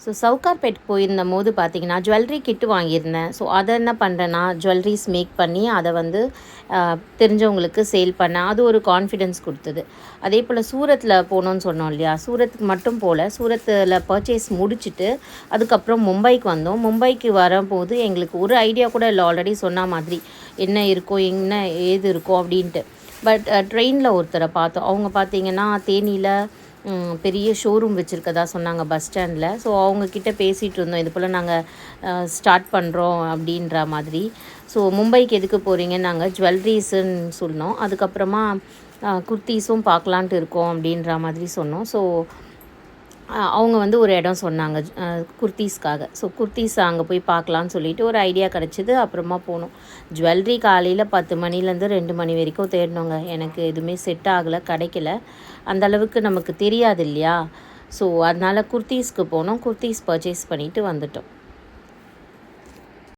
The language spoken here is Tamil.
ஸோ சவுகார்பேட் போயிருந்தபோது பார்த்தீங்கன்னா ஜுவல்லரி கிட்டு வாங்கியிருந்தேன். ஸோ அதை என்ன பண்ணுறேன்னா ஜுவல்லரிஸ் மேக் பண்ணி அதை வந்து தெரிஞ்சவங்களுக்கு சேல் பண்ணேன். அது ஒரு கான்ஃபிடென்ஸ் கொடுத்தது. அதே போல் சூரத்தில் போனோன்னு சொன்னோம் இல்லையா, சூரத்துக்கு மட்டும் போல் சூரத்தில் பர்ச்சேஸ் முடிச்சுட்டு அதுக்கப்புறம் மும்பைக்கு வந்தோம். மும்பைக்கு வரும்போது எங்களுக்கு ஒரு ஐடியா கூட இல்லை, ஆல்ரெடி சொன்ன மாதிரி என்ன இருக்கோ என்ன ஏது இருக்கோ அப்படின்ட்டு. பட் ட்ரெயினில் ஒருத்தரை பார்த்தோம். அவங்க பார்த்தீங்கன்னா தேனியில் பெரிய ஷோரூம் வச்சுருக்கதா சொன்னாங்க பஸ் ஸ்டாண்டில். ஸோ அவங்கக்கிட்ட பேசிகிட்டு இருந்தோம், இது போல் நாங்கள் ஸ்டார்ட் பண்ணுறோம் அப்படின்ற மாதிரி. ஸோ மும்பைக்கு எதுக்கு போகிறீங்கன்னு நாங்கள் ஜுவல்லரிஸுன்னு சொன்னோம். அதுக்கப்புறமா குர்த்தீஸும் பார்க்கலான்ட்டு இருக்கோம் அப்படின்ற மாதிரி சொன்னோம். ஸோ அவங்க வந்து ஒரு இடம் சொன்னாங்க குர்த்தீஸ்க்காக. ஸோ குர்த்தீஸ் அங்கே போய் பார்க்கலான்னு சொல்லிட்டு ஒரு ஐடியா கிடச்சிது. அப்புறமா போனோம். ஜுவல்லரி காலையில் 10 மணிலேருந்து 2 மணி வரைக்கும் தேடினோங்க. எனக்கு எதுவுமே செட் ஆகலை, கிடைக்கல. அந்தளவுக்கு நமக்கு தெரியாது இல்லையா. ஸோ அதனால் குர்த்தீஸ்க்கு போனோம். குர்த்தீஸ் பர்ச்சேஸ் பண்ணிவிட்டு வந்துட்டோம்.